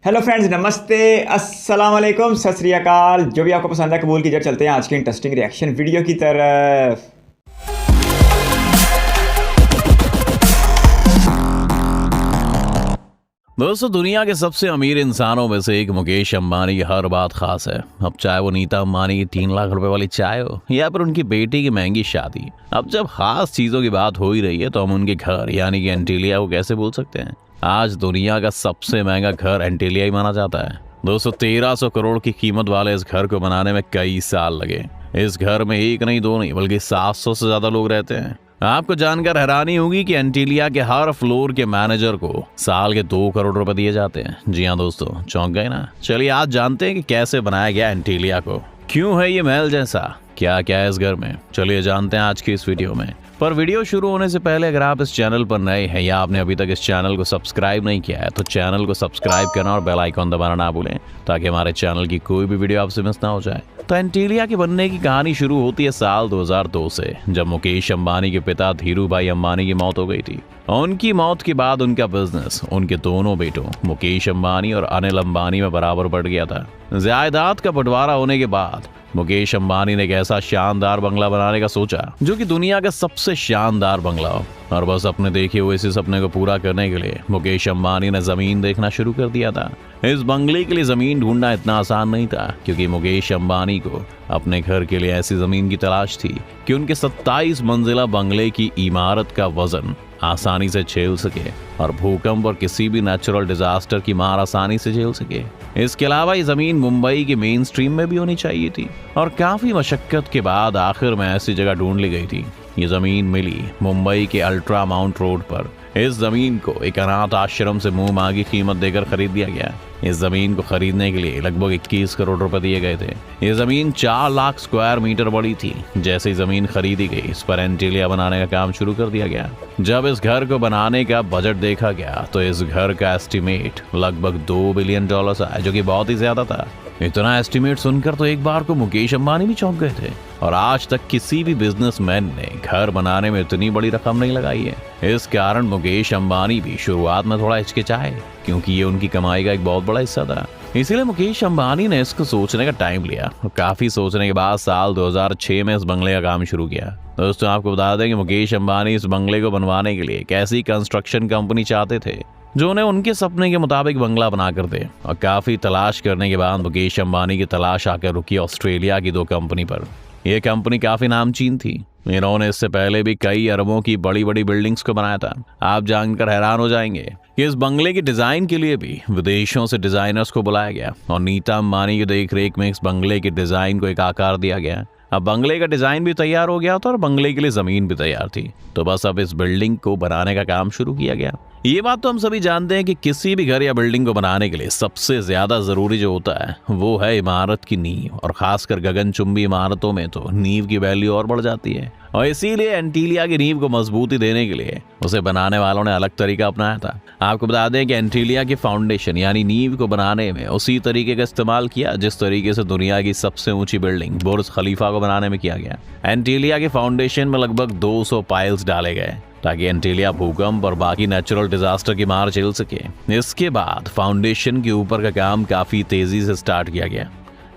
Hello friends, नमस्ते, अस्सलाम वालेकुम, सत श्री अकाल। जो भी आपको पसंद है कबूल कीजिए। चलते हैं आज की इंटरेस्टिंग रिएक्शन वीडियो की तरफ। दोस्तों, दुनिया के सबसे अमीर इंसानों में से एक मुकेश अंबानी की हर बात खास है। अब चाहे वो नीता अंबानी की 3 लाख रुपए वाली चाय हो या फिर उनकी बेटी की महंगी शादी। अब जब खास चीजों की बात हो ही रही है तो हम उनके घर यानी कि एंटीलिया को कैसे भूल सकते हैं। आज दुनिया का सबसे महंगा घर एंटीलिया ही माना जाता है। दोस्तों, 1300 करोड़ की कीमत वाले इस घर को बनाने में कई साल लगे। इस घर में एक नहीं दो नहीं बल्कि 700 से ज्यादा लोग रहते हैं। आपको जानकर हैरानी होगी कि एंटीलिया के हर फ्लोर के मैनेजर को साल के 2 करोड़ रुपए दिए जाते हैं। जी हाँ दोस्तों, चौंक गए ना। चलिए आज जानते हैं कि कैसे बनाया गया एंटीलिया को, क्यों है ये महल जैसा, क्या क्या है इस घर में। चलिए जानते हैं आज की इस वीडियो में। पर वीडियो शुरू होने से पहले अगर आप इस चैनल पर नए हैं या आपने अभी तक इस चैनल को सब्सक्राइब नहीं किया है तो चैनल को सब्सक्राइब करना और बेल आइकॉन दबाना ना भूलें ताकि हमारे चैनल की कोई भी वीडियो आपसे मिस ना हो जाए। तो एंटीलिया के बनने की कहानी शुरू होती है साल 2002 से, जब मुकेश अंबानी के पिता धीरू भाई अंबानी की मौत हो गई थी। उनकी मौत के बाद उनका बिजनेस उनके दोनों बेटों मुकेश अंबानी और अनिल अंबानी में बराबर बढ़ गया था। जायदाद का बंटवारा होने के बाद मुकेश अंबानी ने एक ऐसा शानदार बंगला बनाने का सोचा जो कि दुनिया का सबसे शानदार बंगला हो, और बस अपने देखे हुए इसी सपने को पूरा करने के लिए मुकेश अंबानी ने जमीन देखना शुरू कर दिया था। इस बंगले के लिए जमीन ढूंढना इतना आसान नहीं था, क्योंकि मुकेश अंबानी को अपने घर के लिए ऐसी जमीन की तलाश थी कि उनके 27 मंजिला बंगले की इमारत का वजन आसानी से झेल सके और भूकंप और किसी भी नेचुरल डिजास्टर की मार आसानी से झेल सके। इसके अलावा ये जमीन मुंबई के मेन स्ट्रीम में भी होनी चाहिए थी, और काफी मशक्कत के बाद आखिर में ऐसी जगह ढूंढ ली गई थी। ये जमीन मिली मुंबई के अल्ट्रा माउंट रोड पर। इस जमीन को एक अनाथ आश्रम से मुंह मांगी कीमत देकर खरीद दिया गया। इस जमीन को खरीदने के लिए लगभग 21 करोड़ रुपए दिए गए थे। ये जमीन 4 लाख स्क्वायर मीटर बड़ी थी। जैसे ही जमीन खरीदी गई, इस पर एंटीलिया बनाने का काम शुरू कर दिया गया। जब इस घर को बनाने का बजट देखा गया तो इस घर का एस्टिमेट लगभग $2 बिलियन आया, जो कि बहुत ही ज्यादा था। इतना एस्टिमेट सुनकर तो एक बार को मुकेश अंबानी भी चौंक गए थे, और आज तक किसी भी बिजनेसमैन ने घर बनाने में इतनी बड़ी रकम नहीं लगाई है। इस कारण मुकेश अंबानी भी शुरुआत में थोड़ा हिचकिचाए, क्योंकि ये उनकी कमाई का एक बहुत बड़ा हिस्सा था। इसीलिए मुकेश अंबानी ने इसको सोचने का टाइम लिया, और काफी सोचने के बाद साल 2006 में इस बंगले का काम शुरू किया। दोस्तों, आपको बता दें कि मुकेश अंबानी इस बंगले को बनवाने के लिए एक ऐसी कंस्ट्रक्शन कंपनी चाहते थे जो उन्हें उनके सपने के मुताबिक बंगला बना कर दे। और काफी तलाश करने के बाद मुकेश अंबानी की तलाश आकर रुकी ऑस्ट्रेलिया की 2 कंपनी पर। यह कंपनी काफी नामचीन थी। इन्होंने इससे पहले भी कई अरबों की बड़ी बड़ी बिल्डिंग्स को बनाया था। आप जानकर हैरान हो जाएंगे कि इस बंगले के डिजाइन के लिए भी विदेशों से डिजाइनर्स को बुलाया गया, और नीता अंबानी की देखरेख में इस बंगले के डिजाइन को एक आकार दिया गया। अब बंगले का डिजाइन भी तैयार हो गया था और बंगले के लिए जमीन भी तैयार थी। तो बस अब इस बिल्डिंग को बनाने का काम शुरू किया गया। ये बात तो हम सभी जानते हैं कि किसी भी घर या बिल्डिंग को बनाने के लिए सबसे ज्यादा जरूरी जो होता है वो है इमारत की नींव, और खासकर गगनचुंबी इमारतों में तो नींव की वैल्यू और बढ़ जाती है। और इसीलिए एंटीलिया की नींव को मजबूती देने के लिए उसे बनाने वालों ने अलग तरीका अपनाया था। आपको बता दें कि एंटीलिया की फाउंडेशन यानी नींव को बनाने में उसी तरीके का इस्तेमाल किया जिस तरीके से दुनिया की सबसे ऊंची बिल्डिंग बुर्ज खलीफा को बनाने में किया गया। एंटीलिया की फाउंडेशन में लगभग 200 पाइल्स डाले गए ताकि एंटीलिया भूकंप और बाकी नेचुरल डिजास्टर की मार झेल सके। इसके बाद फाउंडेशन के ऊपर का काम काफी तेजी से स्टार्ट किया गया।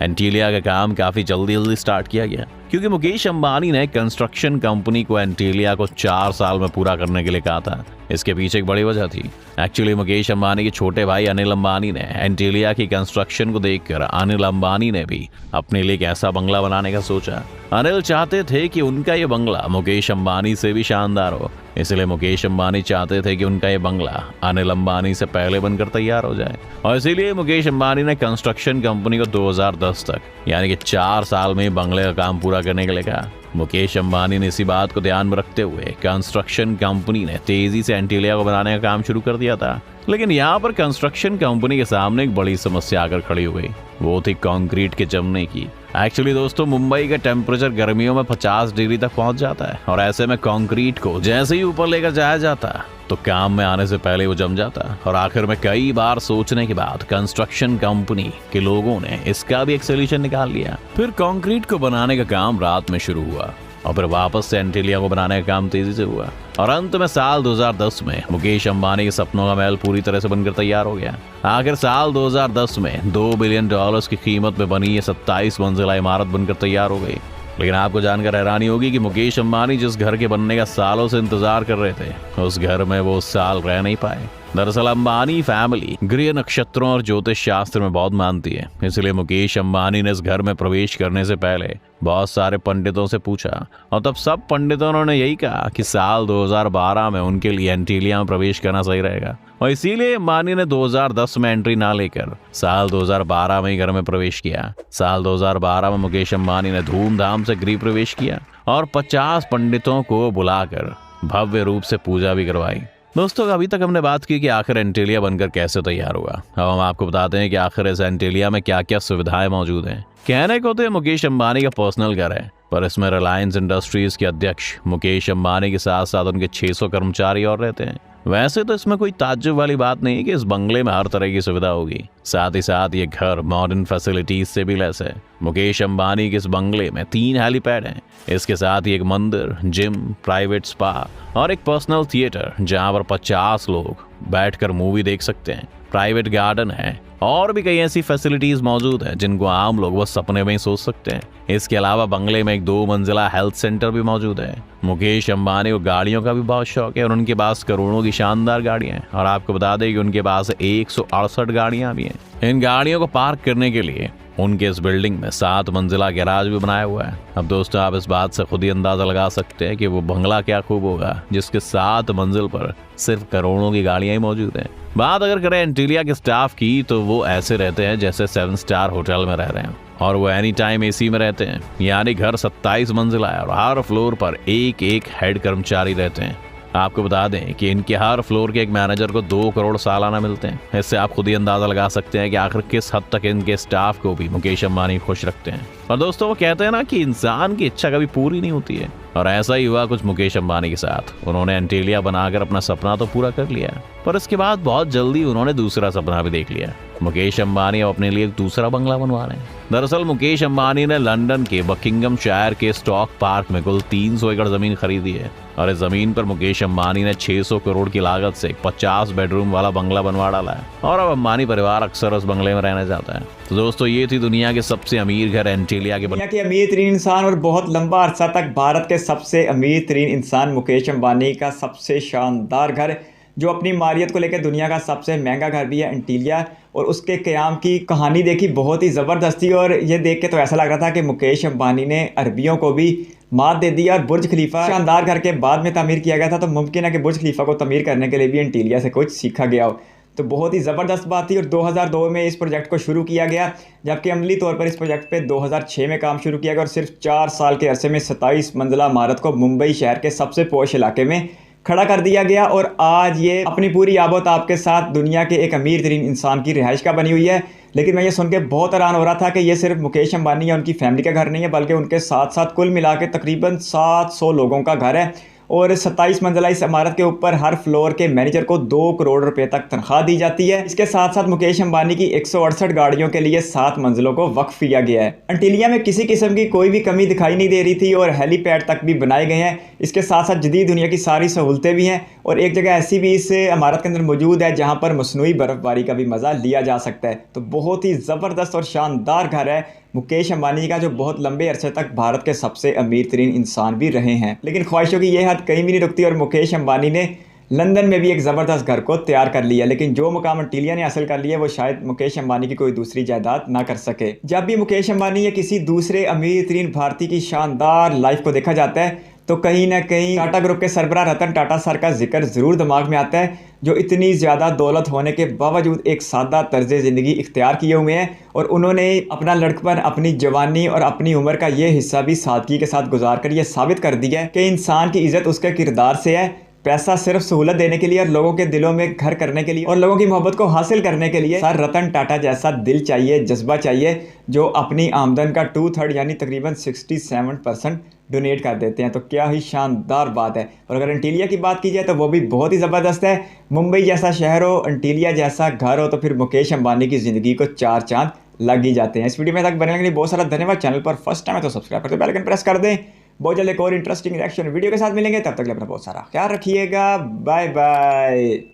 एंटीलिया का काम काफी जल्दी स्टार्ट किया गया, क्योंकि मुकेश अंबानी ने कंस्ट्रक्शन कंपनी को एंटीलिया को 4 साल में पूरा करने के लिए कहा था। इसके पीछे एक बड़ी वजह थी। एक्चुअली मुकेश अंबानी के छोटे भाई अनिल अंबानी ने एंटीलिया की कंस्ट्रक्शन को देखकर अनिल अंबानी ने भी अपने लिए एक ऐसा बंगला बनाने का सोचा। अनिल चाहते थे कि उनका ये बंगला मुकेश अंबानी से भी शानदार हो, इसलिए मुकेश अंबानी चाहते थे कि उनका ये बंगला अनिल अंबानी से पहले बनकर तैयार हो जाए। और इसीलिए मुकेश अंबानी ने कंस्ट्रक्शन कंपनी को 2010 तक यानी कि 4 साल में बंगले का काम पूरा करने के लिए कहा। मुकेश अंबानी ने इसी बात को ध्यान में रखते हुए कंस्ट्रक्शन कंपनी ने तेजी से एंटीलिया को बनाने का काम शुरू कर दिया था। लेकिन यहाँ पर कंस्ट्रक्शन कंपनी के सामने एक बड़ी समस्या आकर खड़ी हो गई, वो थी कंक्रीट के जमने की। एक्चुअली दोस्तों, मुंबई का टेम्परेचर गर्मियों में 50 डिग्री तक पहुंच जाता है, और ऐसे में कंक्रीट को जैसे ही ऊपर लेकर जाया जाता तो काम में आने से पहले वो जम जाता। और आखिर में कई बार सोचने के बाद कंस्ट्रक्शन कंपनी के लोगों ने इसका भी एक सोल्यूशन निकाल लिया। फिर कंक्रीट को बनाने का काम रात में शुरू हुआ, और फिर वापस से एंटीलिया को बनाने का काम तेजी से हुआ और अंत में साल 2010 में मुकेश अंबानी के सपनों का महल पूरी तरह से बनकर तैयार हो गया। आखिर साल 2010 में $2 बिलियन की कीमत में बनी ये 27 मंजिला इमारत बनकर तैयार हो गई। लेकिन आपको जानकर हैरानी होगी कि मुकेश अंबानी जिस घर के बनने का सालों से इंतजार कर रहे थे, उस घर में वो उस साल रह नहीं पाए। दरअसल अंबानी फैमिली गृह नक्षत्रों और ज्योतिष शास्त्र में बहुत मानती है, इसलिए मुकेश अंबानी ने इस घर में प्रवेश करने से पहले बहुत सारे पंडितों से पूछा और तब सब पंडितों ने यही कहा कि साल 2012 में उनके लिए एंटीलिया में प्रवेश करना सही रहेगा और इसीलिए अंबानी ने 2010 में एंट्री ना लेकर साल 2012 में ही घर में प्रवेश किया। साल 2012 में मुकेश अंबानी ने धूमधाम से गृह प्रवेश किया और 50 पंडितों को बुलाकर भव्य रूप से पूजा भी करवाई। दोस्तों, अभी तक हमने बात की कि आखिर एंटीलिया बनकर कैसे तैयार हुआ। अब हम आपको बताते हैं कि आखिर इस एंटीलिया में क्या क्या सुविधाएं मौजूद हैं। कहने को तो ये मुकेश अंबानी का पर्सनल घर है, पर इसमें रिलायंस इंडस्ट्रीज के अध्यक्ष मुकेश अंबानी के साथ साथ उनके 600 कर्मचारी और रहते हैं। वैसे तो इसमें कोई ताज्जुब वाली बात नहीं है कि इस बंगले में हर तरह की सुविधा होगी। साथ ही साथ ये घर मॉडर्न फैसिलिटीज से भी लैस है। मुकेश अंबानी के इस बंगले में 3 हेलीपैड हैं। इसके साथ ही एक मंदिर, जिम, प्राइवेट स्पा और एक पर्सनल थिएटर जहां पर 50 लोग बैठकर मूवी देख सकते हैं। प्राइवेट गार्डन है और भी कई ऐसी फैसिलिटीज मौजूद हैं जिनको आम लोग बस सपने में ही सोच सकते हैं। इसके अलावा बंगले में एक 2 मंजिला हेल्थ सेंटर भी मौजूद है। मुकेश अंबानी को गाड़ियों का भी बहुत शौक है और उनके पास करोड़ों की शानदार गाड़ियां हैं और आपको बता दें कि उनके पास 168 गाड़ियां भी हैं। इन गाड़ियों को पार्क करने के लिए उनके इस बिल्डिंग में 7 मंजिला गैराज भी बनाया हुआ है। अब दोस्तों, आप इस बात से खुद ही अंदाजा लगा सकते हैं कि वो बंगला क्या खूब होगा जिसके 7 मंजिल पर सिर्फ करोड़ों की गाड़ियां ही मौजूद हैं। बात अगर करें एंटीलिया के स्टाफ की, तो वो ऐसे रहते हैं जैसे 7 स्टार होटल में रह रहे हैं और वो एनी टाइम एसी में रहते हैं। यानी घर 27 मंजिला है और हर फ्लोर पर एक हेड कर्मचारी रहते हैं। आपको बता दें कि इनके हर फ्लोर के एक मैनेजर को 2 करोड़ सालाना मिलते हैं। इससे आप खुद ही अंदाजा लगा सकते हैं कि आखिर किस हद तक इनके स्टाफ को भी मुकेश अंबानी खुश रखते हैं। और दोस्तों, वो कहते हैं ना कि इंसान की इच्छा कभी पूरी नहीं होती है और ऐसा ही हुआ कुछ मुकेश अंबानी के साथ। उन्होंने एंटीलिया बनाकर अपना सपना तो पूरा कर लिया, पर इसके बाद बहुत जल्दी उन्होंने दूसरा सपना भी देख लिया। मुकेश अंबानी अब अपने लिए एक दूसरा बंगला बनवा रहे हैं। दरअसल मुकेश अंबानी ने लंदन के बकिंगमशायर के स्टॉक पार्क में कुल 300 एकड़ जमीन खरीदी है और इस जमीन पर मुकेश अंबानी ने 600 करोड़ की लागत से 50 बेडरूम वाला बंगला बनवा डाला है और अब अंबानी परिवार अक्सर उस बंगले में रहने जाता है। तो दोस्तों, ये थी दुनिया के सबसे अमीर घर एंटीलिया के दुनिया के अमीर तरीन इंसान और बहुत लंबा अरसा तक भारत के सबसे अमीर तरीन इंसान मुकेश अंबानी का सबसे शानदार घर, जो अपनी मारियत को लेकर दुनिया का सबसे महंगा घर भी है, एंटीलिया। और उसके क़याम की कहानी देखी, बहुत ही ज़बरदस्त थी और ये देख के तो ऐसा लग रहा था कि मुकेश अंबानी ने अरबियों को भी मात दे दी। और बुर्ज खलीफा शानदार घर के बाद में तामीर किया गया था, तो मुमकिन है कि बुर्ज खलीफा को तामीर करने के लिए भी एंटीलिया से कुछ सीखा गया हो। तो बहुत ही ज़बरदस्त बात थी। और 2002 में इस प्रोजेक्ट को शुरू किया गया, जबकि अमली तौर पर इस प्रोजेक्ट पे 2006 में काम शुरू किया गया और सिर्फ 4 साल के अरसे में 27 मंजिला इमारत को मुंबई शहर के सबसे पॉश इलाके में खड़ा कर दिया गया। और आज ये अपनी पूरी आबोत आपके साथ दुनिया के एक अमीर तरीन इंसान की रिहाइश का बनी हुई है। लेकिन मैं ये सुन के बहुत हैरान हो रहा था कि ये सिर्फ मुकेश अंबानी या उनकी फैमिली का घर नहीं है, बल्कि उनके साथ साथ कुल मिला के तकरीबन 700 लोगों का घर है। और 27 मंजिला इस इमारत के ऊपर हर फ्लोर के मैनेजर को 2 करोड़ रुपए तक तनख्वाह दी जाती है। इसके साथ साथ मुकेश अंबानी की 168 गाड़ियों के लिए 7 मंजिलों को वक्फ किया गया है। एंटीलिया में किसी किस्म की कोई भी कमी दिखाई नहीं दे रही थी और हेलीपैड तक भी बनाए गए हैं। इसके साथ साथ जदीद दुनिया की सारी सहूलतें भी हैं और एक जगह ऐसी भी इस इमारत के अंदर मौजूद है जहाँ पर मसनूई बर्फबारी का भी मज़ा लिया जा सकता है। तो बहुत ही ज़बरदस्त और शानदार घर है मुकेश अंबानी का, जो बहुत लंबे अरसे तक भारत के सबसे अमीर तरीन इंसान भी रहे हैं। लेकिन ख्वाहिशों की यह हद कहीं भी नहीं रुकती और मुकेश अंबानी ने लंदन में भी एक ज़बरदस्त घर को तैयार कर लिया। लेकिन जो मुकाम एंटीलिया ने हासिल कर लिया वो शायद मुकेश अंबानी की कोई दूसरी जायदाद ना कर सके। जब भी मुकेश अंबानी या किसी दूसरे अमीर तरीन भारतीय की शानदार लाइफ को देखा जाता है तो कहीं ना कहीं टाटा ग्रुप के सरबराह रतन टाटा सर का जिक्र ज़रूर दिमाग में आता है, जो इतनी ज़्यादा दौलत होने के बावजूद एक सादा तर्ज ज़िंदगी इख्तियार किए हुए हैं। और उन्होंने अपना लड़कपन, अपनी जवानी और अपनी उम्र का ये हिस्सा भी सादगी के साथ गुजार कर ये साबित कर दिया है कि इंसान की इज़्ज़त उसके किरदार से है। पैसा सिर्फ सहूलत देने के लिए और लोगों के दिलों में घर करने के लिए और लोगों की मोहब्बत को हासिल करने के लिए सर रतन टाटा जैसा दिल चाहिए, जज्बा चाहिए, जो अपनी आमदन का 2/3 यानी तकरीबन 67% डोनेट कर देते हैं। तो क्या ही शानदार बात है। और अगर एंटीलिया की बात की जाए तो वो भी बहुत ही ज़बरदस्त है। मुंबई जैसा शहर हो, एंटीलिया जैसा घर हो, तो फिर मुकेश अंबानी की ज़िंदगी को 4 चांद लग ही जाते हैं। इस वीडियो में तक बने के लिए बहुत सारा धन्यवाद। चैनल पर फर्स्ट टाइम है तो सब्सक्राइब करते बेल आइकन प्रेस कर दें। बहुत जल्द एक और इंटरेस्टिंग रिएक्शन वीडियो के साथ मिलेंगे, तब तक के लिए अपना बहुत सारा ख्याल रखिएगा। Bye bye.